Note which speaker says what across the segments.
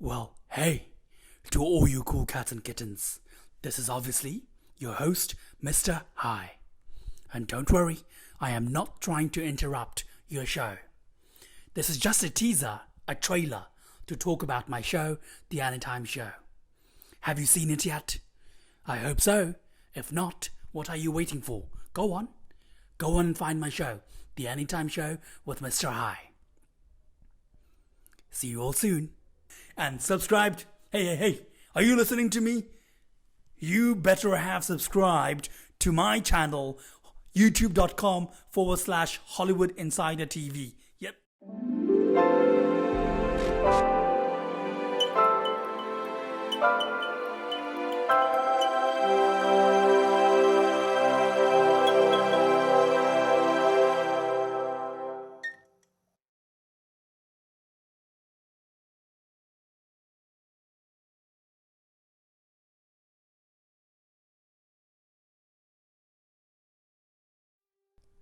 Speaker 1: Well, hey, to all you cool cats and kittens, this is obviously your host, Mr. Hi. And don't worry, I am not trying to interrupt your show. This is just a teaser, a trailer, to talk about my show, The Anytime Show. Have you seen it yet? I hope so. If not, what are you waiting for? Go on and find my show, The Anytime Show with Mr. Hi. See you all soon. And subscribed. Hey, are you listening to me? You better have subscribed to my channel, youtube.com/Hollywood Insider TV. Yep.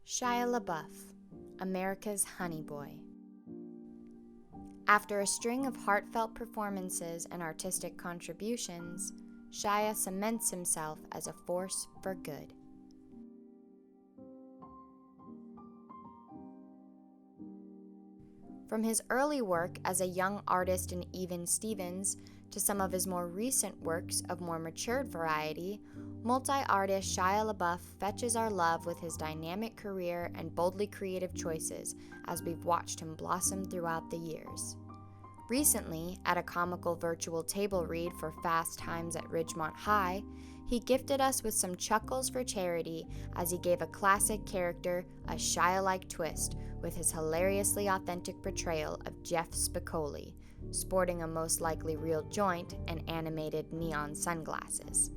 Speaker 2: Shia LaBeouf, America's Honey Boy. After a string of heartfelt performances and artistic contributions, Shia cements himself as a force for good. From his early work as a young artist in Even Stevens to some of his more recent works of more matured variety, multi-artist Shia LaBeouf fetches our love with his dynamic career and boldly creative choices as we've watched him blossom throughout the years. Recently, at a comical virtual table read for Fast Times at Ridgemont High, he gifted us with some chuckles for charity as he gave a classic character a Shia-like twist with his hilariously authentic portrayal of Jeff Spicoli, sporting a most likely real joint and animated neon sunglasses.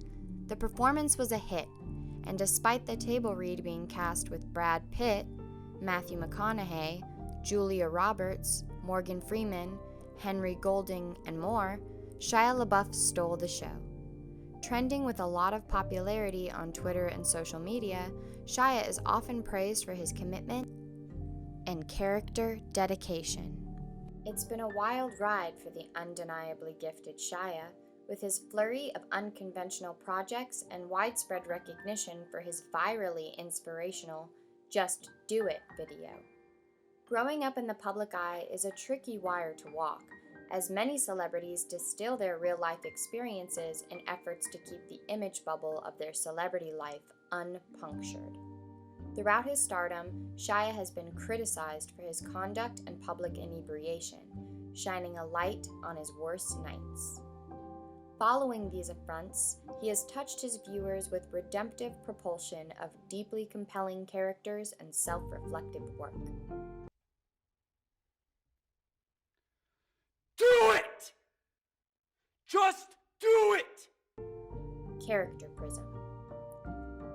Speaker 2: The performance was a hit, and despite the table read being cast with Brad Pitt, Matthew McConaughey, Julia Roberts, Morgan Freeman, Henry Golding, and more, Shia LaBeouf stole the show. Trending with a lot of popularity on Twitter and social media, Shia is often praised for his commitment and character dedication. It's been a wild ride for the undeniably gifted Shia, with his flurry of unconventional projects and widespread recognition for his virally inspirational Just Do It video. Growing up in the public eye is a tricky wire to walk, as many celebrities distill their real-life experiences in efforts to keep the image bubble of their celebrity life unpunctured. Throughout his stardom, Shia has been criticized for his conduct and public inebriation, shining a light on his worst nights. Following these affronts, he has touched his viewers with redemptive propulsion of deeply compelling characters and self-reflective work.
Speaker 1: Do it! Just do it!
Speaker 2: Character Prism.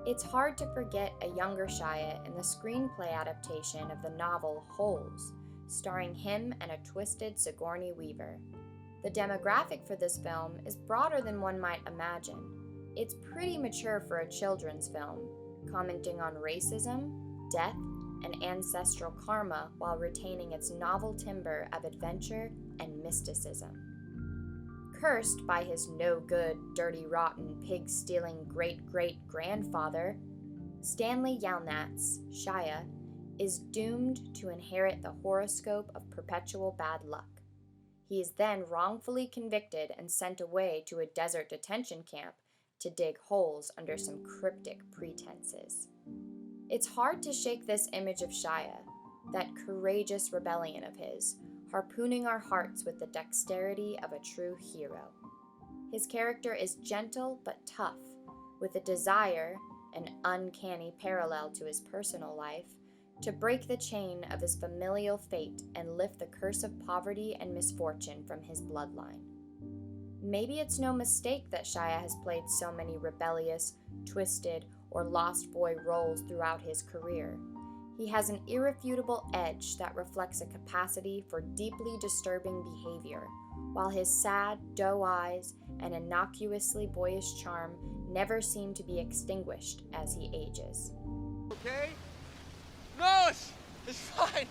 Speaker 2: It's hard to forget a younger Shia in the screenplay adaptation of the novel Holes, starring him and a twisted Sigourney Weaver. The demographic for this film is broader than one might imagine. It's pretty mature for a children's film, commenting on racism, death, and ancestral karma while retaining its novel timbre of adventure and mysticism. Cursed by his no-good, dirty, rotten, pig-stealing great-great-grandfather, Stanley Yelnats, Shia, is doomed to inherit the horoscope of perpetual bad luck. He is then wrongfully convicted and sent away to a desert detention camp to dig holes under some cryptic pretenses. It's hard to shake this image of Shia, that courageous rebellion of his, harpooning our hearts with the dexterity of a true hero. His character is gentle but tough, with a desire, an uncanny parallel to his personal life, to break the chain of his familial fate and lift the curse of poverty and misfortune from his bloodline. Maybe it's no mistake that Shia has played so many rebellious, twisted, or lost boy roles throughout his career. He has an irrefutable edge that reflects a capacity for deeply disturbing behavior, while his sad, doe eyes and innocuously boyish charm never seem to be extinguished as he ages.
Speaker 3: Okay? No, it's fine.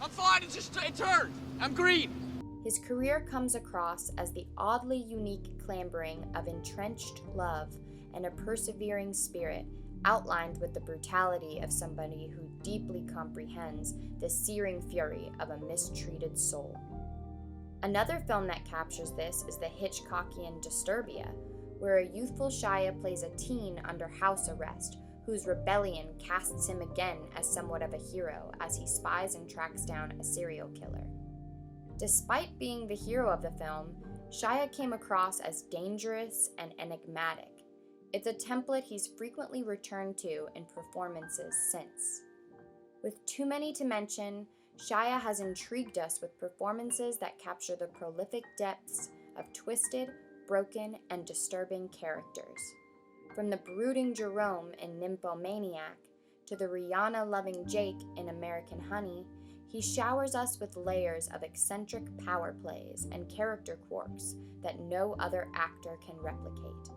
Speaker 3: I'm fine. It turned. I'm green.
Speaker 2: His career comes across as the oddly unique clambering of entrenched love and a persevering spirit, outlined with the brutality of somebody who deeply comprehends the searing fury of a mistreated soul. Another film that captures this is the Hitchcockian Disturbia, where a youthful Shia plays a teen under house arrest whose rebellion casts him again as somewhat of a hero as he spies and tracks down a serial killer. Despite being the hero of the film, Shia came across as dangerous and enigmatic. It's a template he's frequently returned to in performances since. With too many to mention, Shia has intrigued us with performances that capture the prolific depths of twisted, broken, and disturbing characters. From the brooding Jerome in Nymphomaniac to the Rihanna-loving Jake in American Honey, he showers us with layers of eccentric power plays and character quirks that no other actor can replicate.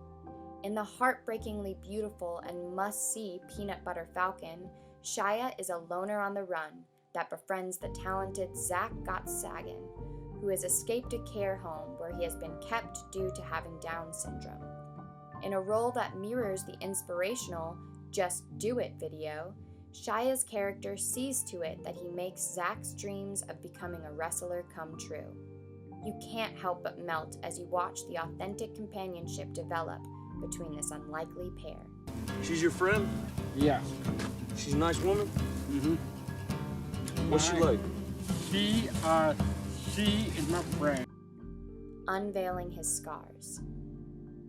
Speaker 2: In the heartbreakingly beautiful and must-see Peanut Butter Falcon, Shia is a loner on the run that befriends the talented Zach Gottsagen, who has escaped a care home where he has been kept due to having Down syndrome. In a role that mirrors the inspirational Just Do It video, Shia's character sees to it that he makes Zach's dreams of becoming a wrestler come true. You can't help but melt as you watch the authentic companionship develop between this unlikely pair.
Speaker 3: She's your friend?
Speaker 4: Yeah.
Speaker 3: She's a nice woman?
Speaker 4: Mm-hmm.
Speaker 3: What's she like?
Speaker 4: She is my friend.
Speaker 2: Unveiling His Scars.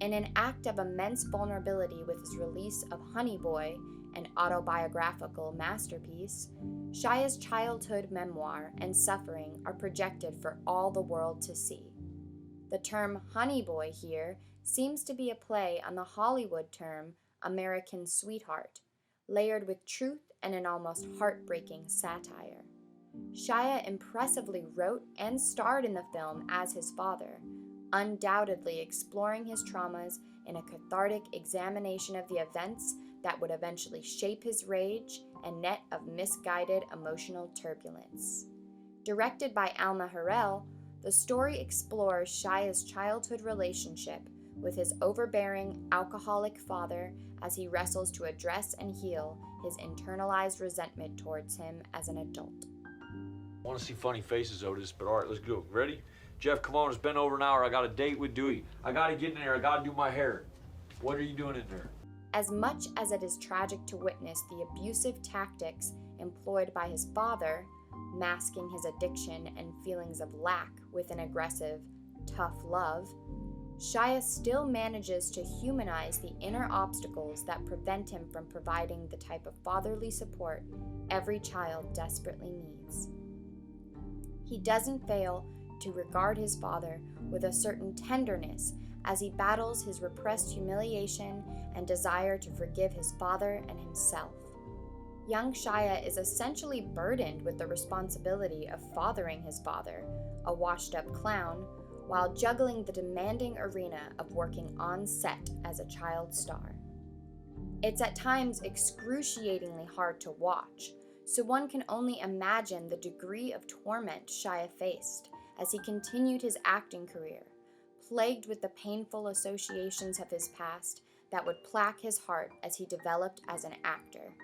Speaker 2: In an act of immense vulnerability with his release of Honey Boy, an autobiographical masterpiece, Shia's childhood memoir and suffering are projected for all the world to see. The term Honey Boy here seems to be a play on the Hollywood term American Sweetheart, layered with truth and an almost heartbreaking satire. Shia impressively wrote and starred in the film as his father, undoubtedly exploring his traumas in a cathartic examination of the events that would eventually shape his rage and net of misguided emotional turbulence. Directed by Alma Har'el, the story explores Shia's childhood relationship with his overbearing, alcoholic father as he wrestles to address and heal his internalized resentment towards him as an adult.
Speaker 3: I want to see funny faces, Otis, but all right, let's go. Ready? Jeff, come on, it's been over an hour. I got a date with Dewey. I got to get in there. I got to do my hair. What are you doing in there?
Speaker 2: As much as it is tragic to witness the abusive tactics employed by his father, masking his addiction and feelings of lack with an aggressive, tough love, Shia still manages to humanize the inner obstacles that prevent him from providing the type of fatherly support every child desperately needs. He doesn't fail to regard his father with a certain tenderness as he battles his repressed humiliation and desire to forgive his father and himself. Young Shia is essentially burdened with the responsibility of fathering his father, a washed-up clown, while juggling the demanding arena of working on set as a child star. It's at times excruciatingly hard to watch, so one can only imagine the degree of torment Shia faced as he continued his acting career, plagued with the painful associations of his past that would plague his heart as he developed as an actor.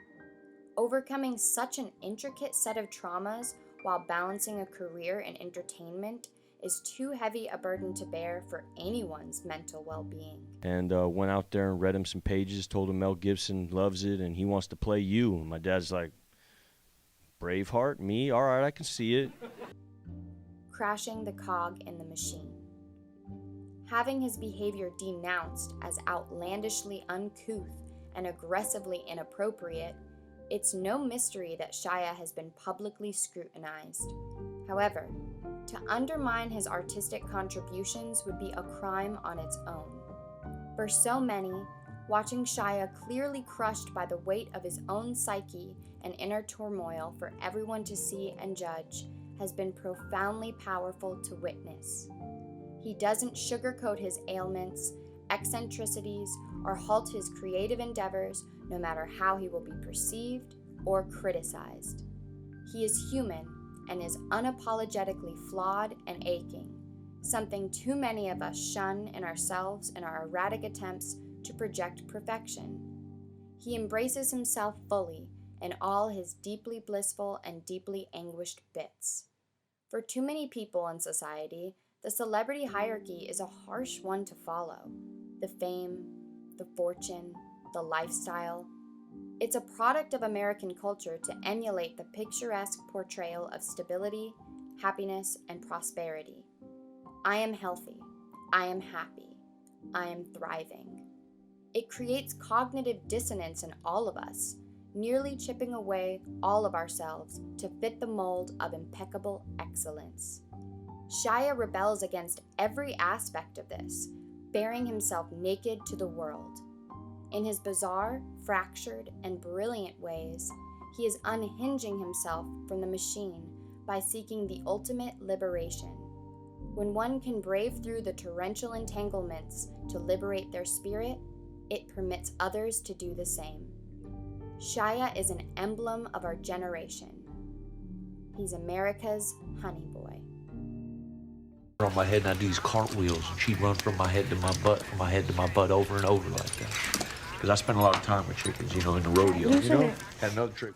Speaker 2: Overcoming such an intricate set of traumas while balancing a career in entertainment is too heavy a burden to bear for anyone's mental well-being.
Speaker 5: And went out there and read him some pages, told him Mel Gibson loves it and he wants to play you. And my dad's like, Braveheart? Me? All right, I can see it.
Speaker 2: Crashing the cog in the machine. Having his behavior denounced as outlandishly uncouth and aggressively inappropriate, it's no mystery that Shia has been publicly scrutinized. However, to undermine his artistic contributions would be a crime on its own. For so many, watching Shia clearly crushed by the weight of his own psyche and inner turmoil for everyone to see and judge has been profoundly powerful to witness. He doesn't sugarcoat his ailments, eccentricities, or halt his creative endeavors, no matter how he will be perceived or criticized. He is human and is unapologetically flawed and aching, something too many of us shun in ourselves in our erratic attempts to project perfection. He embraces himself fully in all his deeply blissful and deeply anguished bits. For too many people in society, the celebrity hierarchy is a harsh one to follow. The fame, the fortune, the lifestyle. It's a product of American culture to emulate the picturesque portrayal of stability, happiness, and prosperity. I am healthy. I am happy. I am thriving. It creates cognitive dissonance in all of us, nearly chipping away all of ourselves to fit the mold of impeccable excellence. Shia rebels against every aspect of this, bearing himself naked to the world. In his bizarre, fractured, and brilliant ways, he is unhinging himself from the machine by seeking the ultimate liberation. When one can brave through the torrential entanglements to liberate their spirit, it permits others to do the same. Shia is an emblem of our generation. He's America's honey boy.
Speaker 3: On my head and I do these cartwheels and she'd run from my head to my butt, from my head to my butt over and over like that. Because I spent a lot of time with chickens, in the rodeo. Had another trick.